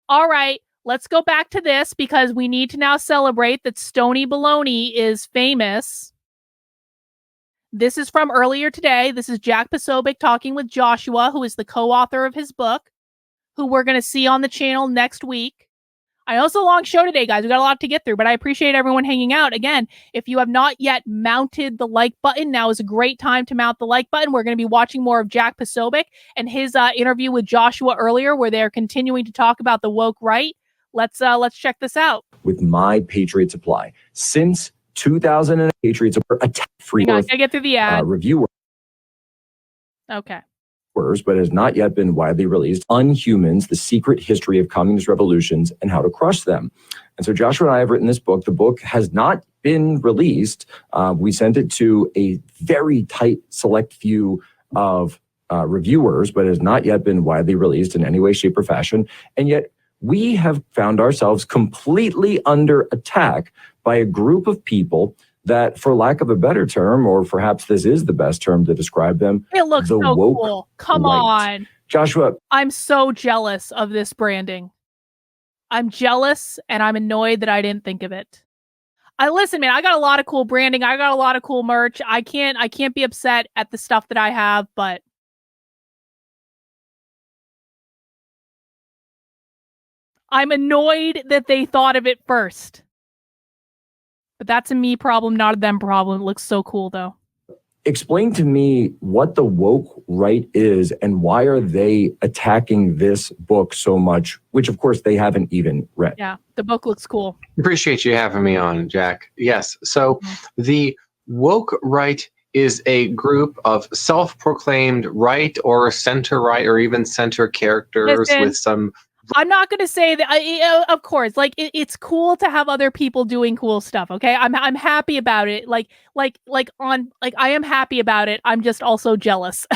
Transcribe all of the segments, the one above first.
All right, let's go back to this because we need to now celebrate that Stony Baloney is famous. This is from earlier today. This is Jack Posobiec talking with Joshua, who is the co-author of his book, who we're going to see on the channel next week. I know it's a long show today, guys. We got a lot to get through, but I appreciate everyone hanging out. Again, if you have not yet mounted the like button, now is a great time to mount the like button. We're going to be watching more of Jack Posobiec and his interview with Joshua earlier, where they're continuing to talk about the woke right. Let's check this out. With My Patriot Supply. Since 2008, Patriots are attack-free. Hang on, I get through the ad. Reviewer. Okay. But has not yet been widely released. Unhumans, the Secret History of Communist Revolutions and How to Crush Them. And so Joshua and I have written this book. The book has not been released. We sent it to a very tight select few of reviewers, but has not yet been widely released in any way, shape, or fashion. And yet we have found ourselves completely under attack by a group of people that, for lack of a better term, or perhaps this is the best term to describe them, it looks the so woke cool. Come right. on. Joshua. I'm so jealous of this branding. I'm jealous and I'm annoyed that I didn't think of it. Listen, man, I got a lot of cool branding. I got a lot of cool merch. I can't be upset at the stuff that I have, but I'm annoyed that they thought of it first. But that's a me problem, not a them problem. It looks so cool, though. Explain to me what the woke right is and why are they attacking this book so much, which, of course, they haven't even read. Yeah, the book looks cool. Appreciate you having me on, Jack. Yes, so the woke right is a group of self-proclaimed right or center-right or even center characters with some... I'm not going to say that. Of course, like it's cool to have other people doing cool stuff. Okay, I'm happy about it. I am happy about it. I'm just also jealous.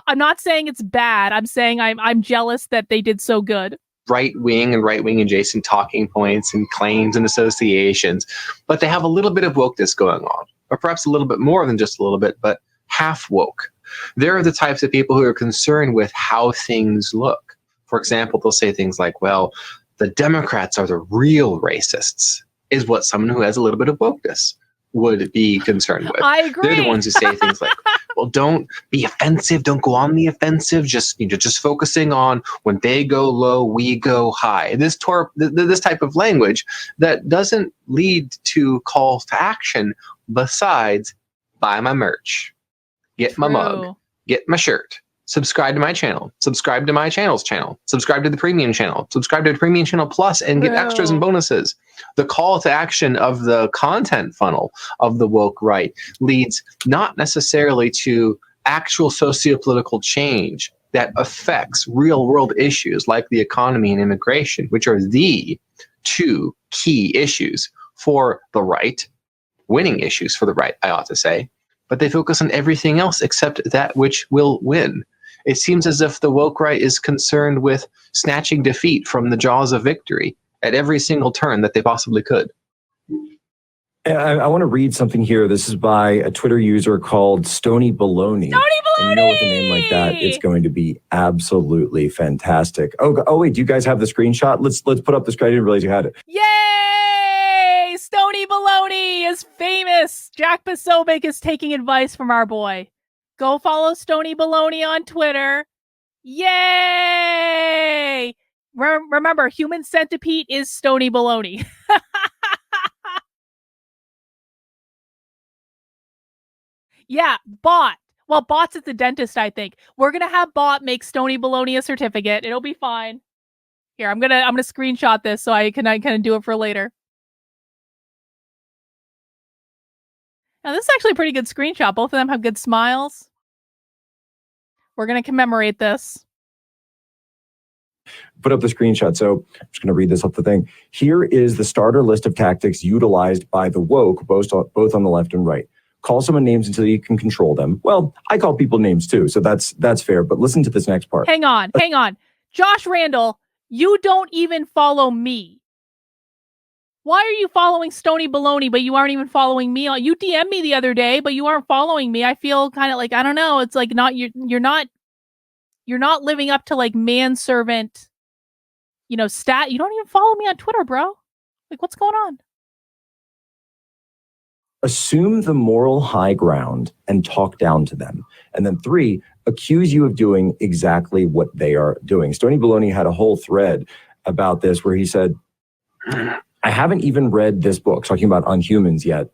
I'm not saying it's bad. I'm saying I'm jealous that they did so good. Right wing and right wing adjacent talking points and claims and associations, but they have a little bit of wokeness going on, or perhaps a little bit more than just a little bit, but half woke. They're the types of people who are concerned with how things look. For example, they'll say things like, well, the Democrats are the real racists, is what someone who has a little bit of wokeness would be concerned with. I agree. They're the ones who say things like, well, don't be offensive, don't go on the offensive, just focusing on when they go low, we go high. This type of language that doesn't lead to calls to action besides buy my merch, get my mug, get my shirt. Subscribe to my channel, subscribe to my channel's channel, subscribe to the premium channel, subscribe to the premium channel plus and get extras and bonuses. The call to action of the content funnel of the woke right leads not necessarily to actual sociopolitical change that affects real world issues like the economy and immigration, which are the two key issues for the right, winning issues for the right, I ought to say, but they focus on everything else except that which will win. It seems as if the woke right is concerned with snatching defeat from the jaws of victory at every single turn that they possibly could. I want to read something here. This is by a Twitter user called Stony Baloney. Stony Baloney! And you know, with a name like that, it's going to be absolutely fantastic. Oh wait, do you guys have the screenshot? Let's put up the screen. I didn't realize you had it. Yay! Stony Baloney is famous. Jack Posobiec is taking advice from our boy. Go follow Stony Baloney on Twitter. Yay! Remember, human centipede is Stony Baloney. Yeah, Bot. Well, Bot's at the dentist, I think. We're gonna have Bot make Stony Baloney a certificate. It'll be fine. Here, I'm gonna screenshot this so I can do it for later. Now, this is actually a pretty good screenshot. Both of them have good smiles. We're going to commemorate this. Put up the screenshot. So I'm just going to read this off the thing. Here is the starter list of tactics utilized by the woke, both on the left and right. Call someone names until you can control them. Well, I call people names too, so that's fair. But listen to this next part. Hang on. Josh Randall, you don't even follow me. Why are you following Stony Baloney, but you aren't even following me? You DM'd me the other day, but you aren't following me. I feel kind of like, I don't know. It's like you're not living up to like manservant you don't even follow me on Twitter, bro. Like, what's going on? Assume the moral high ground and talk down to them. And then 3, accuse you of doing exactly what they are doing. Stony Baloney had a whole thread about this where he said, I haven't even read this book, talking about Unhumans yet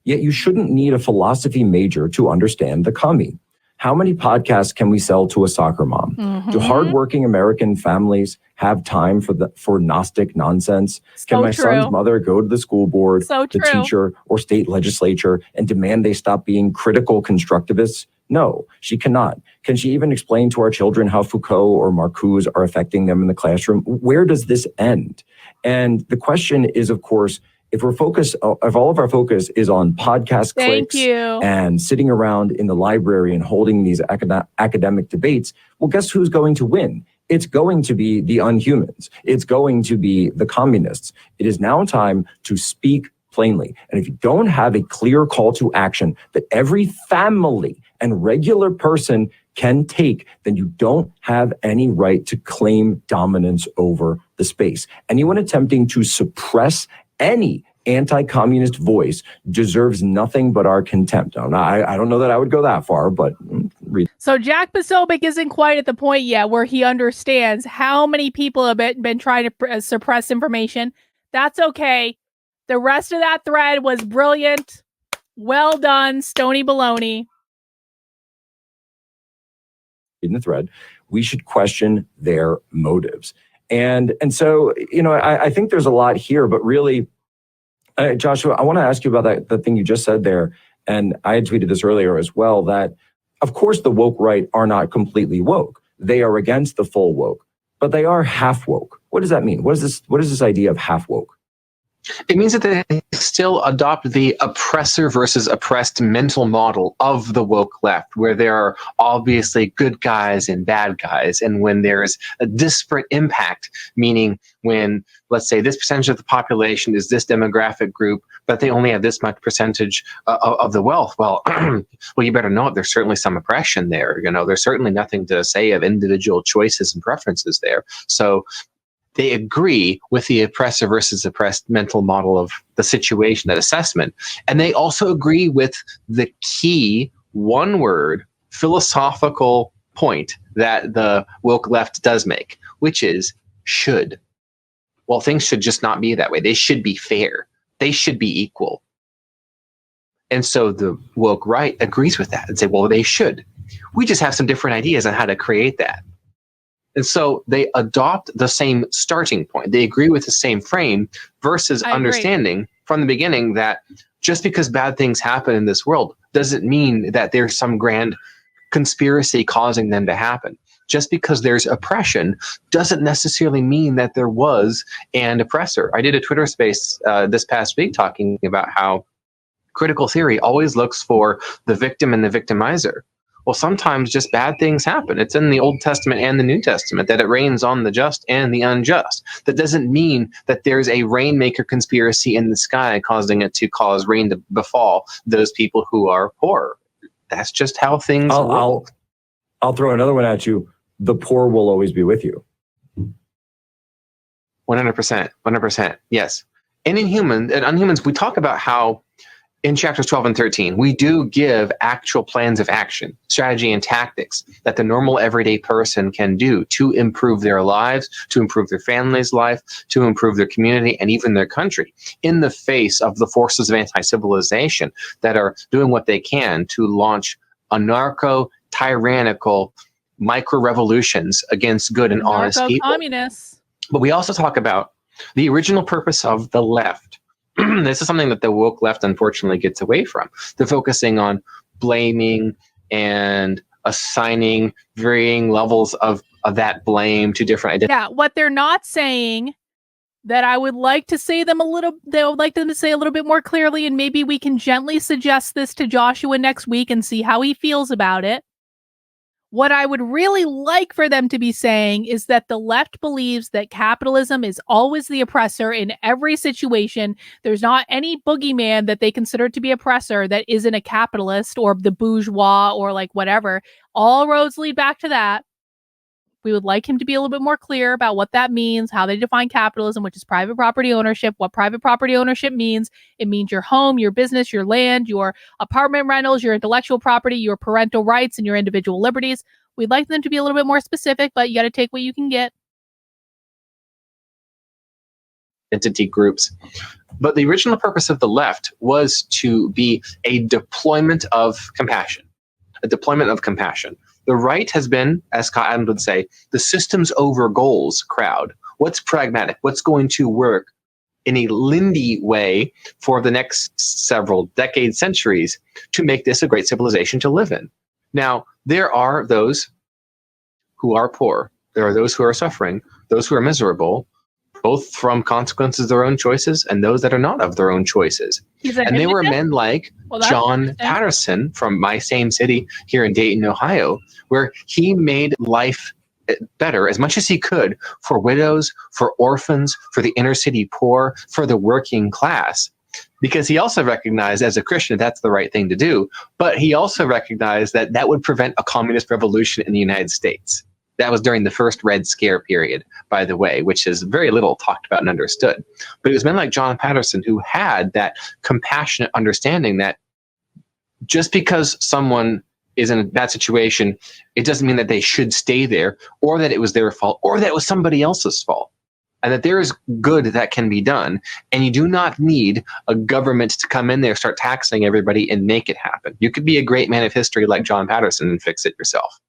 you shouldn't need a philosophy major to understand the commie. How many podcasts can we sell to a soccer mom? Mm-hmm. Do hardworking American families have time for Gnostic nonsense? So Can my true. son's mother go to the school board, So the true. teacher, or state legislature and demand they stop being critical constructivists? No, she cannot. Can she even explain to our children how Foucault or Marcuse are affecting them in the classroom? Where does this end? And the question is, of course, if all of our focus is on podcast clicks and sitting around in the library and holding these academic debates, well, guess who's going to win? It's going to be the Unhumans. It's going to be the communists. It is now time to speak plainly. And if you don't have a clear call to action that every family and regular person can take, then you don't have any right to claim dominance over the space. Anyone attempting to suppress any anti-communist voice deserves nothing but our contempt. Now, I don't know that I would go that far, but read. So Jack Posobiec isn't quite at the point yet where he understands how many people have been trying to suppress information. That's okay. The rest of that thread was brilliant. Well done, Stony Baloney. In the thread, we should question their motives. And so, I think there's a lot here, but really, Joshua, I want to ask you about the thing you just said there. And I had tweeted this earlier as well, that of course the woke right are not completely woke. They are against the full woke, but they are half woke. What does that mean? What is this idea of half woke? It means that they still adopt the oppressor versus oppressed mental model of the woke left, where there are obviously good guys and bad guys. And when there's a disparate impact, meaning when, let's say, this percentage of the population is this demographic group, but they only have this much percentage of the wealth, well, you better know it. There's certainly some oppression there. There's certainly nothing to say of individual choices and preferences there. So they agree with the oppressor versus oppressed mental model of the situation, that assessment. And they also agree with the key one-word philosophical point that the woke left does make, which is should. Well, things should just not be that way. They should be fair. They should be equal. And so the woke right agrees with that and say, well, they should. We just have some different ideas on how to create that. And so they adopt the same starting point. They agree with the same frame versus understanding from the beginning that just because bad things happen in this world doesn't mean that there's some grand conspiracy causing them to happen. Just because there's oppression doesn't necessarily mean that there was an oppressor. I did a Twitter space this past week talking about how critical theory always looks for the victim and the victimizer. Well, sometimes just bad things happen. It's in the Old Testament and the New Testament that it rains on the just and the unjust. That doesn't mean that there's a rainmaker conspiracy in the sky causing it to cause rain to befall those people who are poor. That's just how things work. I'll throw another one at you. The poor will always be with you. 100%. Yes. And in Unhumans, we talk about how in chapters 12 and 13, we do give actual plans of action, strategy, and tactics that the normal everyday person can do to improve their lives, to improve their family's life, to improve their community, and even their country in the face of the forces of anti-civilization that are doing what they can to launch anarcho-tyrannical micro-revolutions against good and honest people. Communists. But we also talk about the original purpose of the left. This is something that the woke left unfortunately gets away from. They're focusing on blaming and assigning varying levels of that blame to different identities. Yeah, what they're not saying that I would like to say they would like them to say a little bit more clearly, and maybe we can gently suggest this to Joshua next week and see how he feels about it. What I would really like for them to be saying is that the left believes that capitalism is always the oppressor in every situation. There's not any boogeyman that they consider to be oppressor that isn't a capitalist or the bourgeois or like whatever. All roads lead back to that. We would like him to be a little bit more clear about what that means, how they define capitalism, which is private property ownership, what private property ownership means. It means your home, your business, your land, your apartment rentals, your intellectual property, your parental rights, and your individual liberties. We'd like them to be a little bit more specific, but you got to take what you can get. Entity groups. But the original purpose of the left was to be a deployment of compassion. A deployment of compassion. The right has been, as Scott Adams would say, the systems over goals crowd. What's pragmatic? What's going to work in a Lindy way for the next several decades, centuries, to make this a great civilization to live in? Now, there are those who are poor. There are those who are suffering, those who are miserable, both from consequences of their own choices and those that are not of their own choices. And they were men like John Patterson from my same city here in Dayton, Ohio, where he made life better as much as he could for widows, for orphans, for the inner city poor, for the working class. Because he also recognized as a Christian that's the right thing to do, but he also recognized that that would prevent a communist revolution in the United States. That was during the first Red Scare period, by the way, which is very little talked about and understood. But it was men like John Patterson who had that compassionate understanding that just because someone is in a bad situation, it doesn't mean that they should stay there, or that it was their fault, or that it was somebody else's fault. And that there is good that can be done. And you do not need a government to come in there, start taxing everybody, and make it happen. You could be a great man of history like John Patterson and fix it yourself.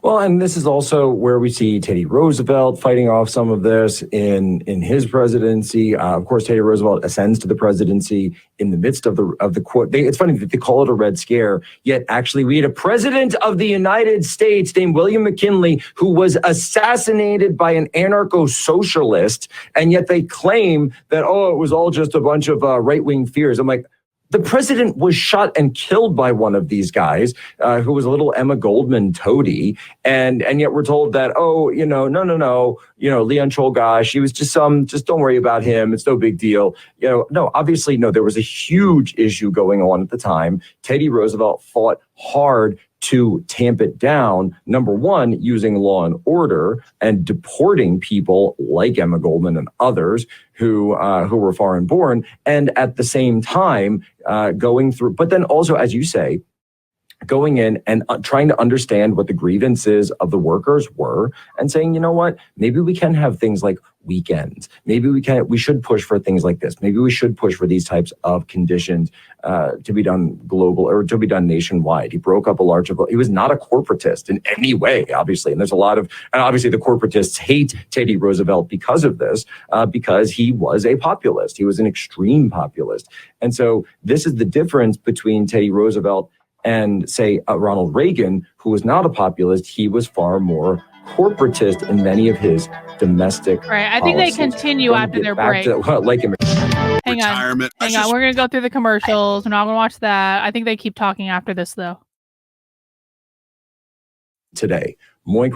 Well, and this is also where we see Teddy Roosevelt fighting off some of this in his presidency. Of course, Teddy Roosevelt ascends to the presidency in the midst of the quote. It's funny that they call it a Red Scare, yet actually we had a president of the United States named William McKinley who was assassinated by an anarcho-socialist, and yet they claim that, oh, it was all just a bunch of right-wing fears. I'm like, the president was shot and killed by one of these guys who was a little Emma Goldman toady. And yet we're told that, oh, no, Leon Czolgosz, he was just don't worry about him. It's no big deal. No, obviously, no, there was a huge issue going on at the time. Teddy Roosevelt fought hard to tamp it down, number one, using law and order and deporting people like Emma Goldman and others who were foreign born, and at the same time going through, but then also, as you say, going in and trying to understand what the grievances of the workers were and saying, you know what, maybe we can have things like weekends. Maybe we should push for things like this. Maybe we should push for these types of conditions to be done global or to be done nationwide. He broke up he was not a corporatist in any way, obviously. And and obviously the corporatists hate Teddy Roosevelt because of this, because he was a populist. He was an extreme populist. And so this is the difference between Teddy Roosevelt and, say, Ronald Reagan, who was not a populist. He was far more corporatist in many of his domestic Right. I think policies. they continue after their break. Hang on. We're going to go through the commercials. We're not going to watch that. I think they keep talking after this, though. Today, Moink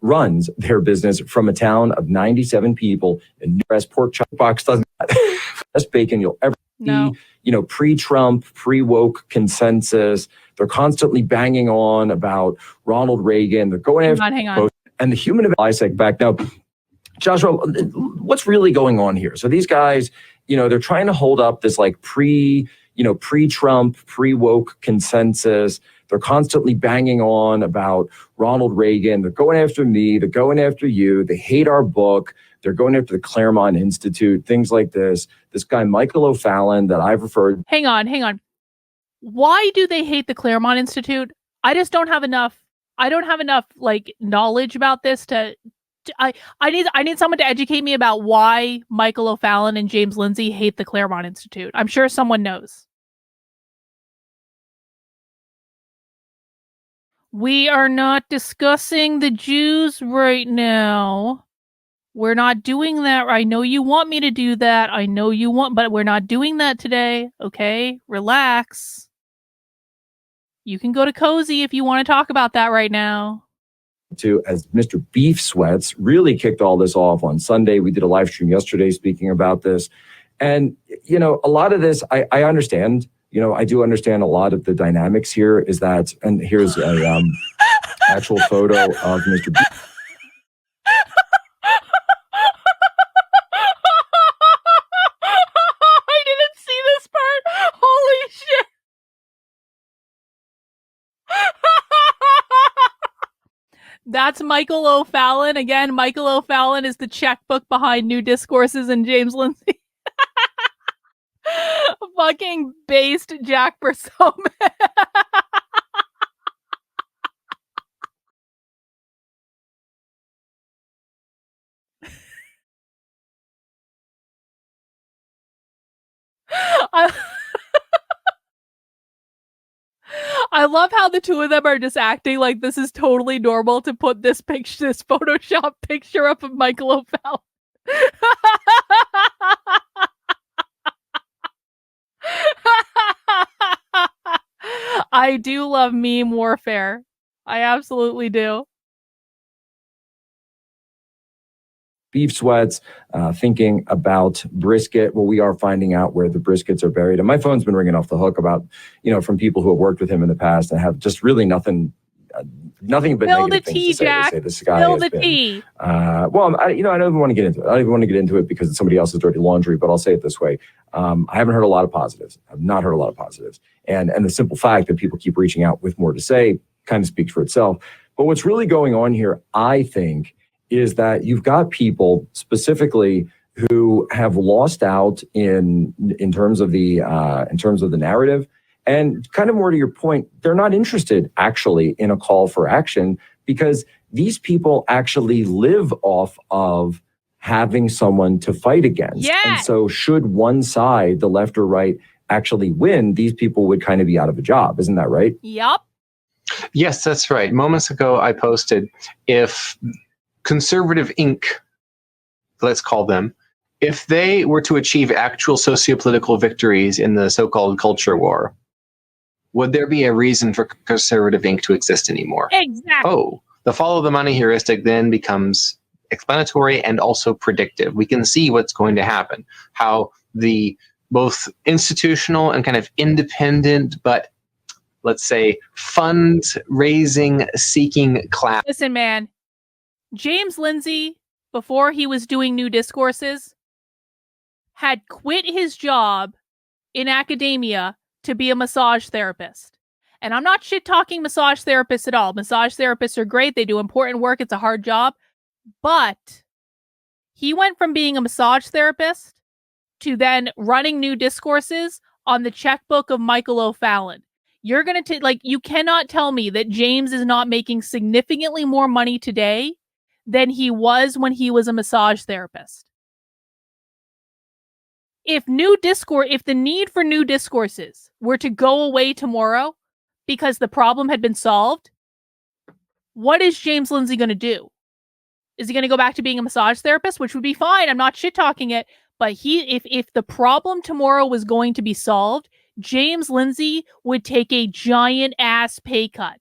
runs their business from a town of 97 people in Nebraska. Pork chop box doesn't best bacon you'll ever see. Pre-Trump, pre-woke consensus. They're constantly banging on about Ronald Reagan. They're going after hang on. And the human ISEC back. Now, Joshua, what's really going on here? So these guys, they're trying to hold up this like pre-Trump, pre-woke consensus. They're constantly banging on about Ronald Reagan. They're going after me. They're going after you. They hate our book. They're going after the Claremont Institute, things like this. This guy, Michael O'Fallon, that I've referred. Hang on. Why do they hate the Claremont Institute? I just don't have enough. I don't have enough knowledge about this I need someone to educate me about why Michael O'Fallon and James Lindsay hate the Claremont Institute. I'm sure someone knows. We are not discussing the Jews right now. We're not doing that. I know you want me to do that. But we're not doing that today. Okay? Relax. You can go to Cozy if you want to talk about that right now. As Mr. Beef Sweats really kicked all this off on Sunday. We did a live stream yesterday speaking about this. And, a lot of this, I understand. I do understand a lot of the dynamics here is that, and here's a actual photo of Mr. B. I didn't see this part. Holy shit. That's Michael O'Fallon. Again, Michael O'Fallon is the checkbook behind New Discourses and James Lindsay. Fucking based Jack Posobiec. I love how the two of them are just acting like this is totally normal to put this picture, this Photoshop picture up of Michael O'Fallon. I do love meme warfare. I absolutely do. Beef sweats, thinking about brisket. Well, we are finding out where the briskets are buried. And my phone's been ringing off the hook about, from people who have worked with him in the past and have just really nothing but negative things to say. Jack. They say this guy Spill has the tea. Well, I don't even want to get into it. I don't even want to get into it because it's somebody else's dirty laundry, but I'll say it this way. I haven't heard a lot of positives. I've not heard a lot of positives. And the simple fact that people keep reaching out with more to say kind of speaks for itself. But what's really going on here, I think, is that you've got people specifically who have lost out in terms of the narrative, and kind of more to your point, they're not interested actually in a call for action because these people actually live off of having someone to fight against. Yes. And so should one side, the left or right, actually win, these people would kind of be out of a job. Isn't that right? Yup. Yes, that's right. Moments ago, I posted if Conservative Inc., let's call them, if they were to achieve actual sociopolitical victories in the so-called culture war, would there be a reason for Conservative Inc. to exist anymore? Exactly. Oh, the follow the money heuristic then becomes explanatory and also predictive. We can see what's going to happen, how the both institutional and kind of independent, but let's say fundraising seeking class. Listen, man. James Lindsay, before he was doing New Discourses, had quit his job in academia to be a massage therapist. And I'm not shit-talking massage therapists at all. Massage therapists are great. They do important work. It's a hard job. But he went from being a massage therapist to then running New Discourses on the checkbook of Michael O'Fallon. You're going to you cannot tell me that James is not making significantly more money today than he was when he was a massage therapist. If the need for New Discourses were to go away tomorrow because the problem had been solved, what is James Lindsay going to do? Is he going to go back to being a massage therapist, which would be fine? I'm not shit-talking it, but if the problem tomorrow was going to be solved, James Lindsay would take a giant ass pay cut.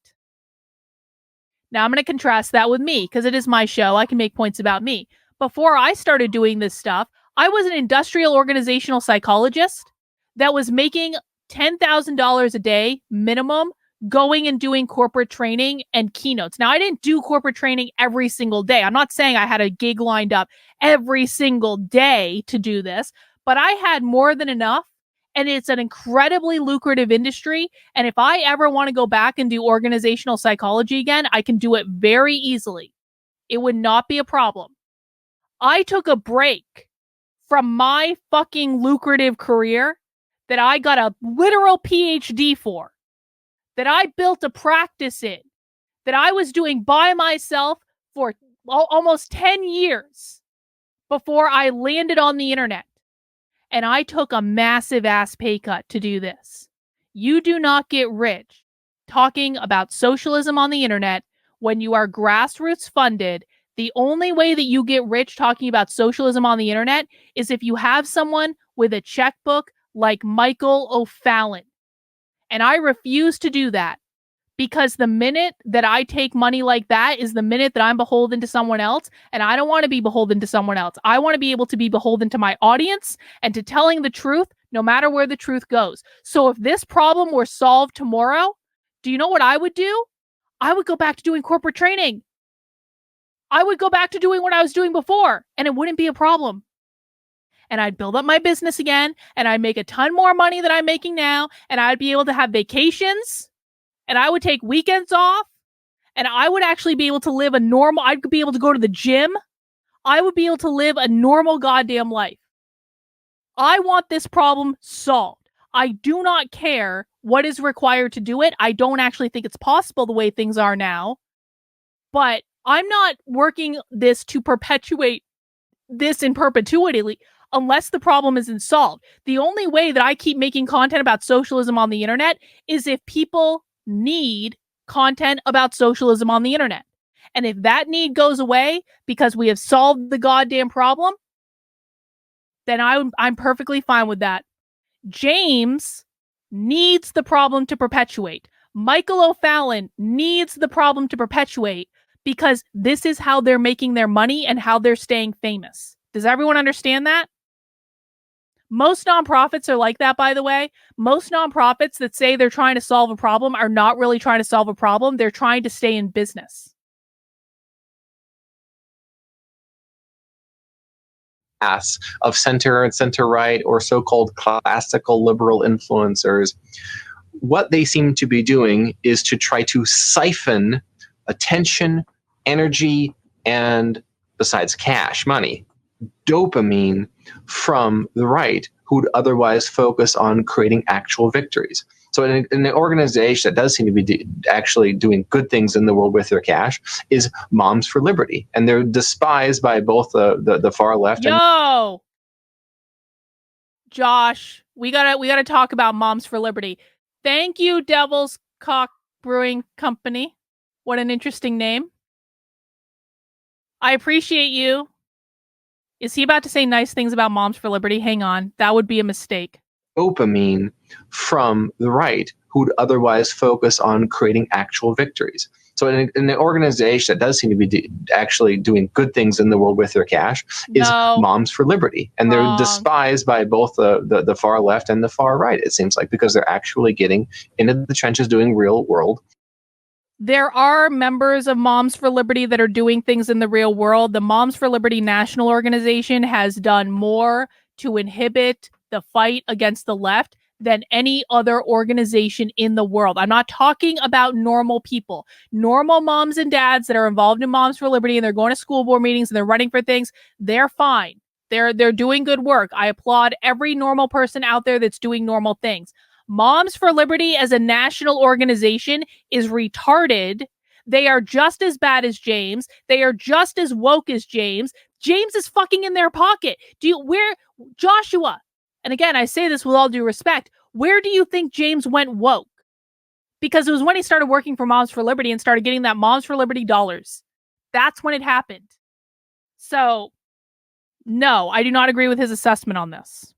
Now I'm going to contrast that with me because it is my show. I can make points about me. Before I started doing this stuff, I was an industrial organizational psychologist that was making $10,000 a day minimum going and doing corporate training and keynotes. Now, I didn't do corporate training every single day. I'm not saying I had a gig lined up every single day to do this, but I had more than enough. And it's an incredibly lucrative industry. And if I ever want to go back and do organizational psychology again, I can do it very easily. It would not be a problem. I took a break from my fucking lucrative career that I got a literal PhD for, that I built a practice in, that I was doing by myself for almost 10 years before I landed on the internet. And I took a massive ass pay cut to do this. You do not get rich talking about socialism on the internet when you are grassroots funded. The only way that you get rich talking about socialism on the internet is if you have someone with a checkbook like Michael O'Fallon. And I refuse to do that because the minute that I take money like that is the minute that I'm beholden to someone else. And I don't want to be beholden to someone else. I want to be able to be beholden to my audience and to telling the truth, no matter where the truth goes. So if this problem were solved tomorrow, do you know what I would do? I would go back to doing corporate training. I would go back to doing what I was doing before, and it wouldn't be a problem. And I'd build up my business again, and I'd make a ton more money than I'm making now, and I'd be able to have vacations, and I would take weekends off, and I would actually be able to live I'd be able to go to the gym. I would be able to live a normal goddamn life. I want this problem solved. I do not care what is required to do it. I don't actually think it's possible the way things are now, but I'm not working this to perpetuate this in perpetuity unless the problem isn't solved. The only way that I keep making content about socialism on the internet is if people need content about socialism on the internet. And if that need goes away because we have solved the goddamn problem, then I'm perfectly fine with that. James needs the problem to perpetuate. Michael O'Fallon needs the problem to perpetuate because this is how they're making their money and how they're staying famous. Does everyone understand that? Most nonprofits are like that, by the way. Most nonprofits that say they're trying to solve a problem are not really trying to solve a problem. They're trying to stay in business. Of center and center right or so-called classical liberal influencers, what they seem to be doing is to try to siphon attention, energy, and besides cash, money, dopamine from the right who would otherwise focus on creating actual victories. So in an organization that does seem to be actually doing good things in the world with their cash is Moms for Liberty. And they're despised by both the far left and Josh, we gotta talk about Moms for Liberty. Thank you, Devil's Cock Brewing Company. What an interesting name. I appreciate you. Is he about to say nice things about Moms for Liberty? Hang on. That would be a mistake. Dopamine from the right who would otherwise focus on creating actual victories. So in an organization that does seem to be actually doing good things in the world with their cash is Moms for Liberty. And they're despised by both the far left and the far right, it seems like, because they're actually getting into the trenches doing real world. There are members of Moms for Liberty that are doing things in the real world. The Moms for Liberty National Organization has done more to inhibit the fight against the left than any other organization in the world. I'm not talking about normal people. Normal moms and dads that are involved in Moms for Liberty and they're going to school board meetings and they're running for things, they're fine. They're doing good work. I applaud every normal person out there that's doing normal things. Moms for Liberty as a national organization is retarded. They are just as bad as James. They are just as woke as James. James is fucking in their pocket. Joshua, and again, I say this with all due respect, where do you think James went woke? Because it was when he started working for Moms for Liberty and started getting that Moms for Liberty dollars. That's when it happened. So, no, I do not agree with his assessment on this.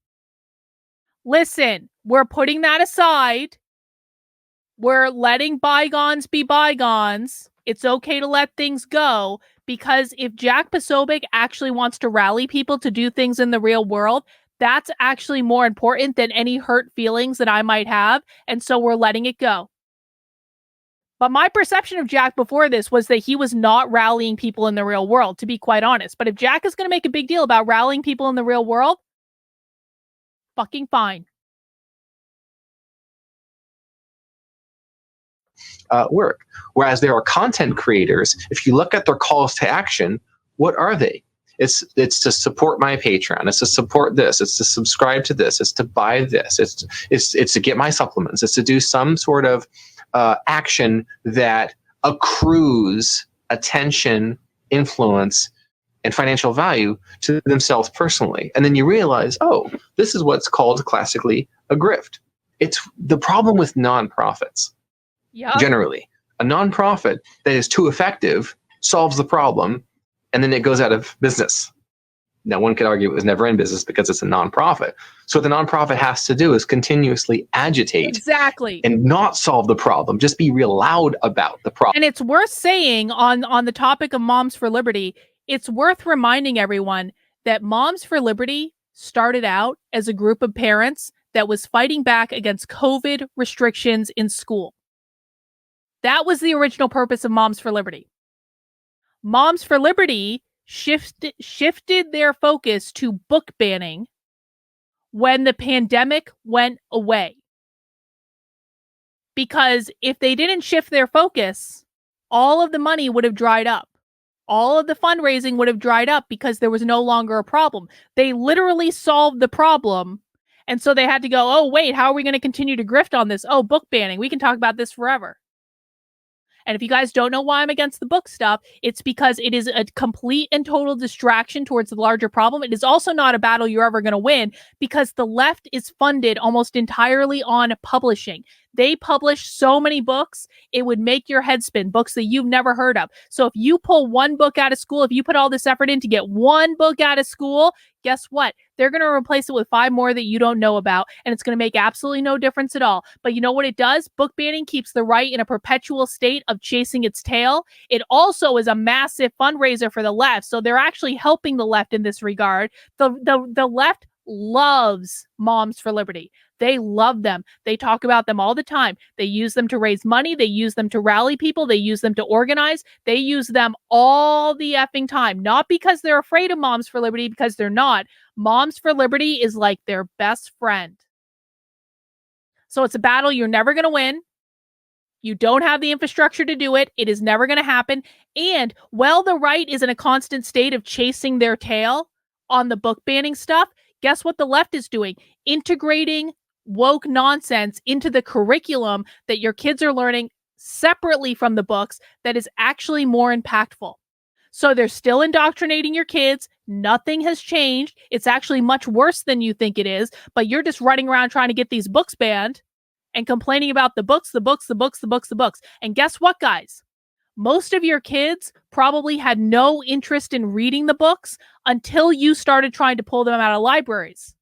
Listen, we're putting that aside. We're letting bygones be bygones. It's okay to let things go, because if Jack Posobiec actually wants to rally people to do things in the real world, that's actually more important than any hurt feelings that I might have, and so we're letting it go. But my perception of Jack before this was that he was not rallying people in the real world, to be quite honest. But if Jack is going to make a big deal about rallying people in the real world, fucking fine. Work. Whereas there are content creators, if you look at their calls to action, what are they? It's to support my Patreon. It's to support this. It's to subscribe to this. It's to buy this. It's to get my supplements. It's to do some sort of action that accrues attention, influence, and financial value to themselves personally. And then you realize, oh, this is what's called classically a grift. It's the problem with nonprofits. Yep. Generally, a nonprofit that is too effective solves the problem, and then it goes out of business. Now, one could argue it was never in business because it's a nonprofit. So what the nonprofit has to do is continuously agitate, and not solve the problem. Just be real loud about the problem. And it's worth saying on the topic of Moms for Liberty, it's worth reminding everyone that Moms for Liberty started out as a group of parents that was fighting back against COVID restrictions in school. That was the original purpose of Moms for Liberty. Moms for Liberty shifted their focus to book banning when the pandemic went away. Because if they didn't shift their focus, all of the money would have dried up. All of the fundraising would have dried up because there was no longer a problem. They literally solved the problem. And so they had to go, oh, wait, how are we going to continue to grift on this? Oh, book banning. We can talk about this forever. And if you guys don't know why I'm against the book stuff, it's because it is a complete and total distraction towards the larger problem. It is also not a battle you're ever going to win because the left is funded almost entirely on publishing. They publish so many books, it would make your head spin, books that you've never heard of. So if you pull one book out of school, if you put all this effort in to get one book out of school, guess what? They're going to replace it with 5 more that you don't know about, and it's going to make absolutely no difference at all. But you know what it does? Book banning keeps the right in a perpetual state of chasing its tail. It also is a massive fundraiser for the left, so they're actually helping the left in this regard. The left loves Moms for Liberty. They love them. They talk about them all the time. They use them to raise money. They use them to rally people. They use them to organize. They use them all the effing time. Not because they're afraid of Moms for Liberty, because they're not. Moms for Liberty is like their best friend. So it's a battle you're never going to win. You don't have the infrastructure to do it. It is never going to happen. And while the right is in a constant state of chasing their tail on the book banning stuff, guess what the left is doing? Integrating woke nonsense into the curriculum that your kids are learning separately from the books that is actually more impactful. So they're still indoctrinating your kids. Nothing has changed. It's actually much worse than you think it is, but you're just running around trying to get these books banned and complaining about the books. And guess what, guys? Most of your kids probably had no interest in reading the books until you started trying to pull them out of libraries.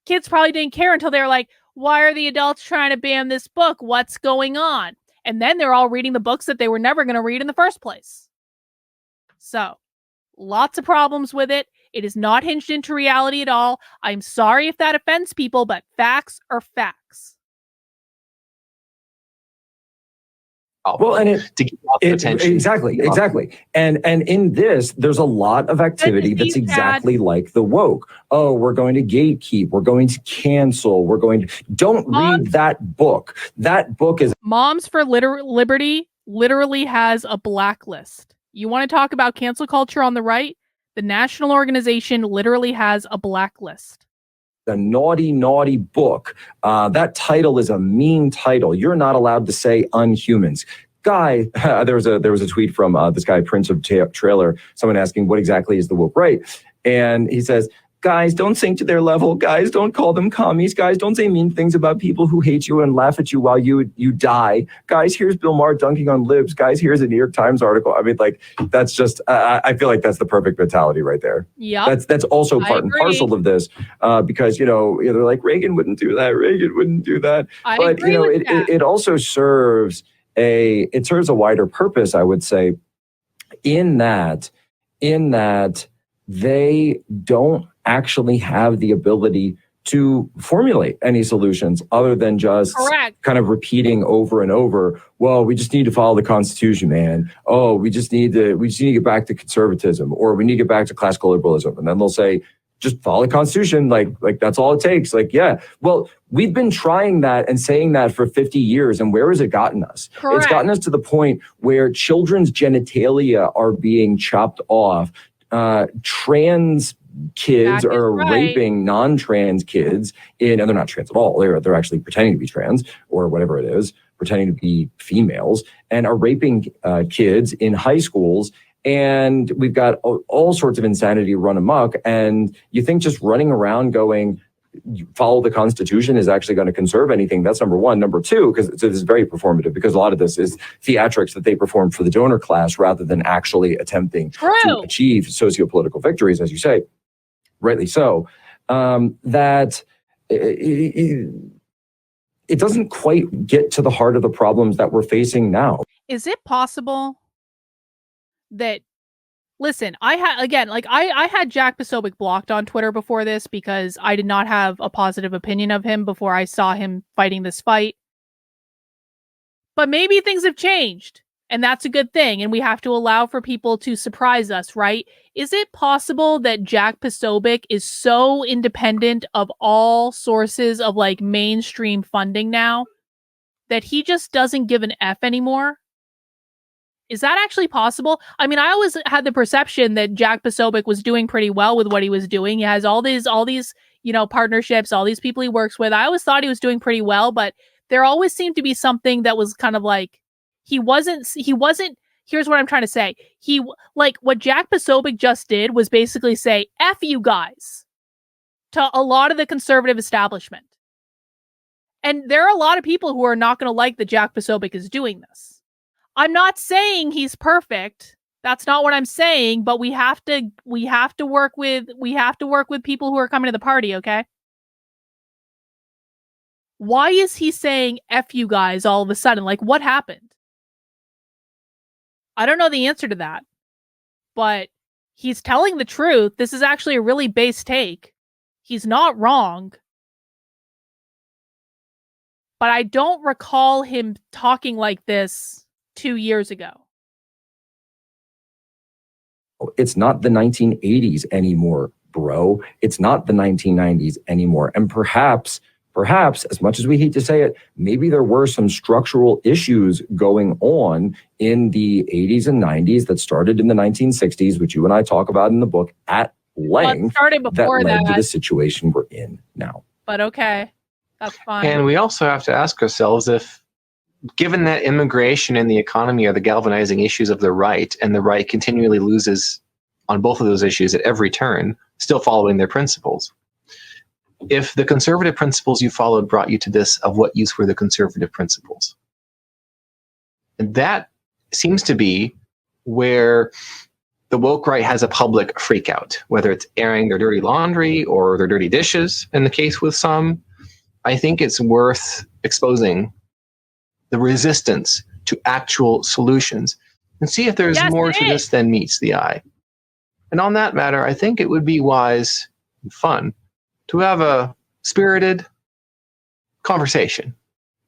Kids probably didn't care until they were like, why are the adults trying to ban this book? What's going on? And then they're all reading the books that they were never going to read in the first place. So, lots of problems with it. It is not hinged into reality at all. I'm sorry if that offends people, but facts are facts. Well, and to get lots of attention. Exactly. And in this, there's a lot of activity that's exactly like the woke. Oh, we're going to gatekeep. We're going to cancel. Don't read that book. That book is Moms for Liberty literally has a blacklist. You want to talk about cancel culture on the right? The national organization literally has a blacklist. a naughty, naughty book. That title is a mean title. You're not allowed to say unhumans. Guy, there was a tweet from this guy, Prince of Trailer, someone asking what exactly is the woke right? And he says, guys, don't sink to their level. Guys, don't call them commies. Guys, don't say mean things about people who hate you and laugh at you while you die. Guys, here's Bill Maher dunking on libs. Guys, here's a New York Times article. I mean, like, that's just, I feel like that's the perfect mentality right there. Yeah. That's also part and parcel of this, because, they're like, Reagan wouldn't do that. Reagan wouldn't do that. But, it also serves a wider purpose, I would say, in that they don't actually have the ability to formulate any solutions other than just kind of repeating over and over, well, we just need to follow the Constitution, man. Oh, we just need to get back to conservatism, or we need to get back to classical liberalism. And then they'll say, just follow the Constitution. Like that's all it takes. Like, yeah, well, we've been trying that and saying that for 50 years. And where has it gotten us? It's gotten us to the point where children's genitalia are being chopped off. Trans kids are raping non-trans kids and they're not trans at all. They're actually pretending to be trans or whatever it is, pretending to be females, and are raping kids in high schools. And we've got all sorts of insanity run amok. And you think just running around going, follow the Constitution is actually going to conserve anything. That's number one. Number two, because it is very performative, because a lot of this is theatrics that they perform for the donor class rather than actually attempting to achieve sociopolitical victories, as you say, rightly so, that it doesn't quite get to the heart of the problems that we're facing now. Is it possible that, listen, I had Jack Posobiec blocked on Twitter before this because I did not have a positive opinion of him before I saw him fighting this fight. But maybe things have changed, and that's a good thing, and we have to allow for people to surprise us, right? Is it possible that Jack Posobiec is so independent of all sources of like mainstream funding now that he just doesn't give an F anymore? Is that actually possible? I mean, I always had the perception that Jack Posobiec was doing pretty well with what he was doing. He has all these, partnerships, all these people he works with. I always thought he was doing pretty well, but there always seemed to be something that was kind of like, he wasn't, here's what I'm trying to say. What Jack Posobiec just did was basically say, F you guys, to a lot of the conservative establishment. And there are a lot of people who are not going to like that Jack Posobiec is doing this. I'm not saying he's perfect. That's not what I'm saying, but we have to work with people who are coming to the party, okay? Why is he saying F you guys all of a sudden? Like, what happened? I don't know the answer to that. But he's telling the truth. This is actually a really base take. He's not wrong. But I don't recall him talking like this 2 years ago. It's not the 1980s anymore, bro. It's not the 1990s anymore. And perhaps, as much as we hate to say it, maybe there were some structural issues going on in the 80s and 90s that started in the 1960s, which you and I talk about in the book at length, that led to the situation we're in now. But okay, that's fine. And we also have to ask ourselves if, given that immigration and the economy are the galvanizing issues of the right, and the right continually loses on both of those issues at every turn, still following their principles, if the conservative principles you followed brought you to this, of what use were the conservative principles? And that seems to be where the woke right has a public freakout, whether it's airing their dirty laundry or their dirty dishes, in the case with some. I think it's worth exposing the resistance to actual solutions and see if there's more to this than meets the eye. And on that matter, I think it would be wise and fun to have a spirited conversation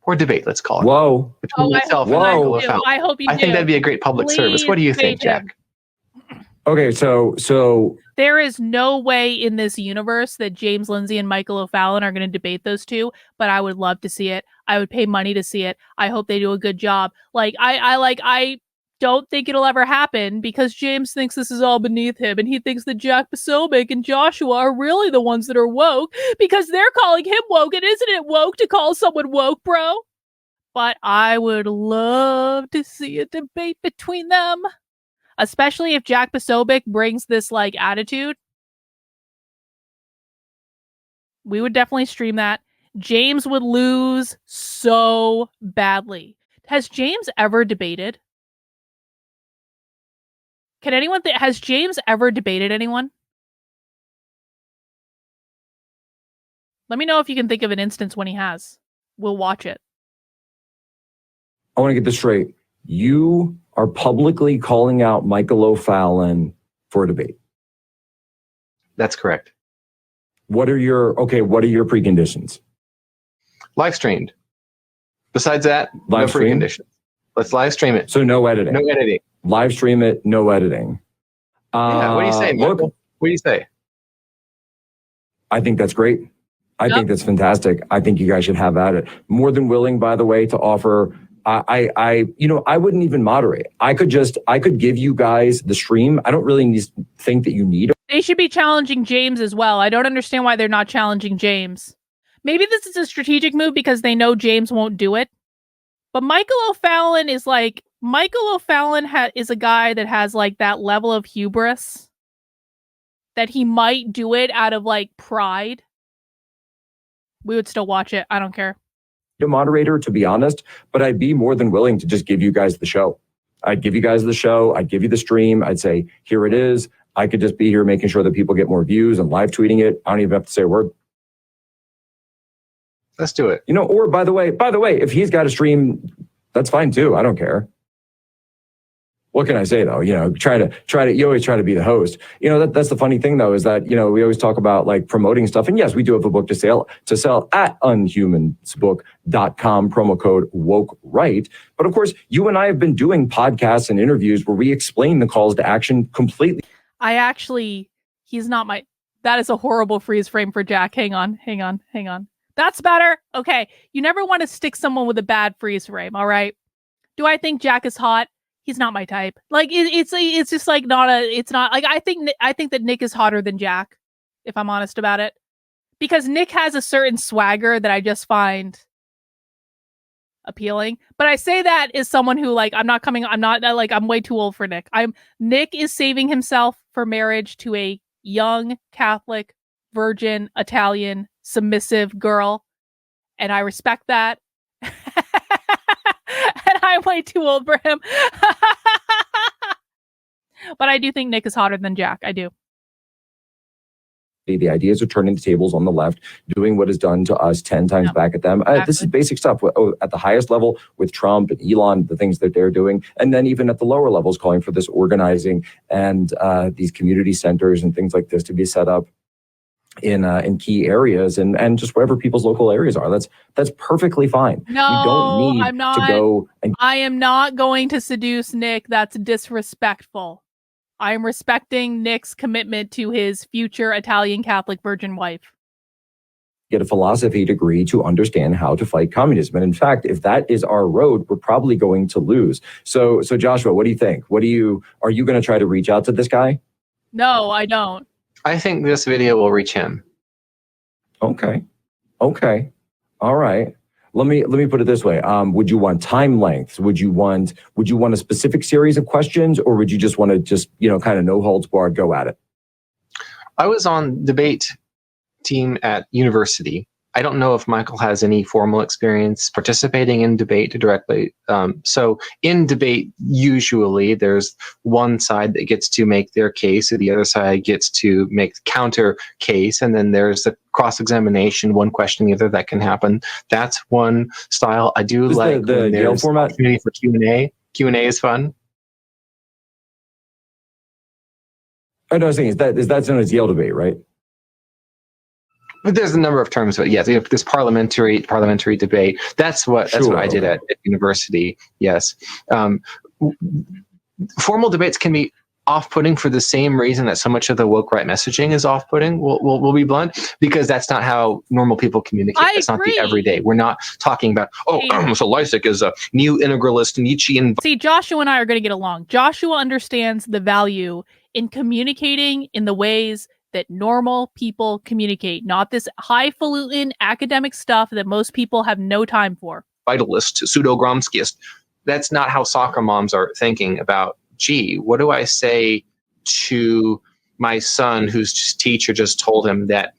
or debate, let's call it. Whoa. Between myself and Michael O'Fallon. I hope you do. I think that'd be a great public service. What do you think, Jack? Okay, so there is no way in this universe that James Lindsay and Michael O'Fallon are going to debate those two, but I would love to see it. I would pay money to see it. I hope they do a good job. I don't think it'll ever happen because James thinks this is all beneath him, and he thinks that Jack Posobiec and Joshua are really the ones that are woke because they're calling him woke, and isn't it woke to call someone woke, bro? But I would love to see a debate between them. Especially if Jack Posobiec brings this attitude. We would definitely stream that. James would lose so badly. Has James ever debated? Can anyone has James ever debated anyone? Let me know if you can think of an instance when he has. We'll watch it. I want to get this straight. You are publicly calling out Michael O'Fallon for a debate. That's correct. What are your preconditions? Live streamed. Besides that, no preconditions. Let's live stream it. So no editing. No editing. Live stream it, no editing. Yeah, what do you say, Michael? What do you say? I think that's great. I think that's fantastic. I think you guys should have at it. More than willing, by the way, to offer. I wouldn't even moderate. I could give you guys the stream. I don't really think that you need it. They should be challenging James as well. I don't understand why they're not challenging James. Maybe this is a strategic move because they know James won't do it. But Michael O'Fallon is is a guy that has that level of hubris that he might do it out of pride. We would still watch it. I don't care. A moderator, to be honest, but I'd be more than willing to just give you guys the show. I'd give you guys the show. I'd give you the stream. I'd say, here it is. I could just be here making sure that people get more views and live tweeting it. I don't even have to say a word. Let's do it. Or by the way, if he's got a stream, that's fine too. I don't care. What can I say though? You you always try to be the host. That's the funny thing though, is that, we always talk about like promoting stuff. And yes, we do have a book to sell at unhumansbook.com, promo code woke right. But of course, you and I have been doing podcasts and interviews where we explain the calls to action completely. He's not that is a horrible freeze frame for Jack. Hang on. That's better. Okay. You never want to stick someone with a bad freeze frame. All right. Do I think Jack is hot? He's not my type. Like it's just like it's not like I think that Nick is hotter than Jack, if I'm honest about it, because Nick has a certain swagger that I just find appealing. But I say that as someone who I'm way too old for Nick. Nick is saving himself for marriage to a young Catholic virgin Italian submissive girl, and I respect that. And I'm way too old for him. But I do think Nick is hotter than Jack. I do. The ideas of turning the tables on the left, doing what is done to us 10 times back at them. Exactly. This is basic stuff at the highest level with Trump and Elon, the things that they're doing. And then even at the lower levels, calling for this organizing and these community centers and things like this to be set up in key areas and just wherever people's local areas are. That's perfectly fine. No, we don't need to go and I am not going to seduce Nick. That's disrespectful. I am respecting Nick's commitment to his future Italian Catholic virgin wife. Get a philosophy degree to understand how to fight communism. And in fact, if that is our road, we're probably going to lose. So Joshua, what do you think? Are you going to try to reach out to this guy? No, I don't. I think this video will reach him. Okay. All right. Let me put it this way. Would you want time lengths? Would you want a specific series of questions, or would you just want to kind of no holds barred go at it? I was on debate team at university. I don't know if Michael has any formal experience participating in debate directly. So in debate, usually there's one side that gets to make their case, or the other side gets to make the counter case, and then there's the cross-examination, one question the other that can happen. That's one style. I do like the when Yale there's format opportunity for Q&A. Q&A is fun. I know. I was saying is that known as Yale debate, right? But there's a number of terms, but yes, this parliamentary debate. That's what I did at university. Yes, formal debates can be off-putting for the same reason that so much of the woke right messaging is off-putting. We'll be blunt, because that's not how normal people communicate. That's not the everyday. We're not talking about so Lysak is a new integralist Nietzschean. See, Joshua and I are going to get along. Joshua understands the value in communicating in the ways that normal people communicate, not this highfalutin academic stuff that most people have no time for. Vitalist, pseudo-Gromskyist. That's not how soccer moms are thinking about, gee, what do I say to my son whose teacher just told him that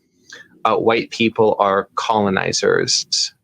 white people are colonizers?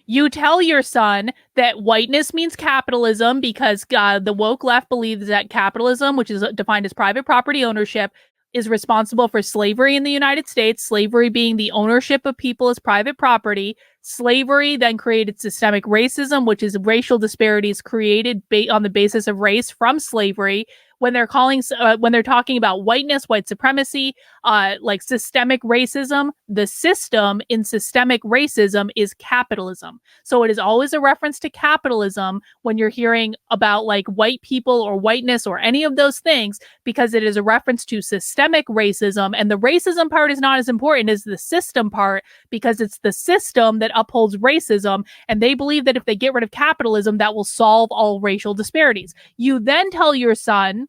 You tell your son that whiteness means capitalism because the woke left believes that capitalism, which is defined as private property ownership, is responsible for slavery in the United States, slavery being the ownership of people as private property. Slavery then created systemic racism, which is racial disparities created on the basis of race from slavery. When they're talking about whiteness, white supremacy, like systemic racism, the system in systemic racism is capitalism. So it is always a reference to capitalism when you're hearing about like white people or whiteness or any of those things, because it is a reference to systemic racism. And the racism part is not as important as the system part, because it's the system that upholds racism. And they believe that if they get rid of capitalism, that will solve all racial disparities. You then tell your son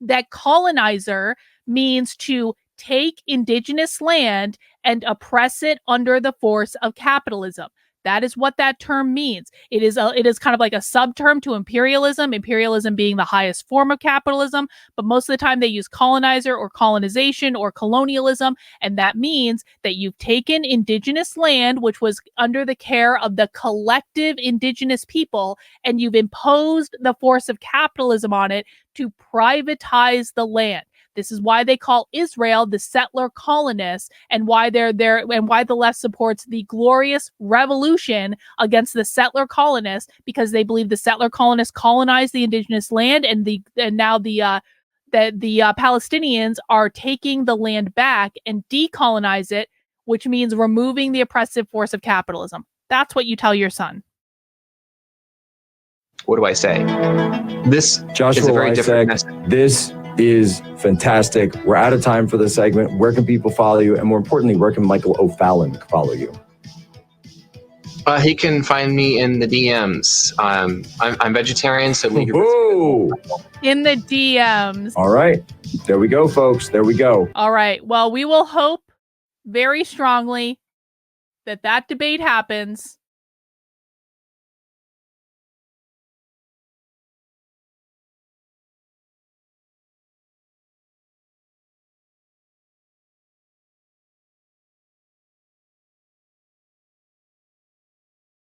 that colonizer means to take indigenous land and oppress it under the force of capitalism. That is what that term means. It is kind of like a subterm to imperialism being the highest form of capitalism, but most of the time they use colonizer or colonization or colonialism, and that means that you've taken indigenous land, which was under the care of the collective indigenous people, and you've imposed the force of capitalism on it to privatize the land. This is why they call Israel the settler colonists, and why they're there, and why the left supports the glorious revolution against the settler colonists, because they believe the settler colonists colonized the indigenous land, and now the Palestinians are taking the land back and decolonize it, which means removing the oppressive force of capitalism. That's what you tell your son. What do I say? This Joshua is a very different Lysek, message. this is fantastic. We're out of time for this segment. Where can people follow you? And more importantly, where can Michael O'Fallon follow you? He can find me in the DMs. I'm vegetarian, so leave Whoa. In the DMs. All right. There we go, folks. There we go. All right. Well, we will hope very strongly that debate happens.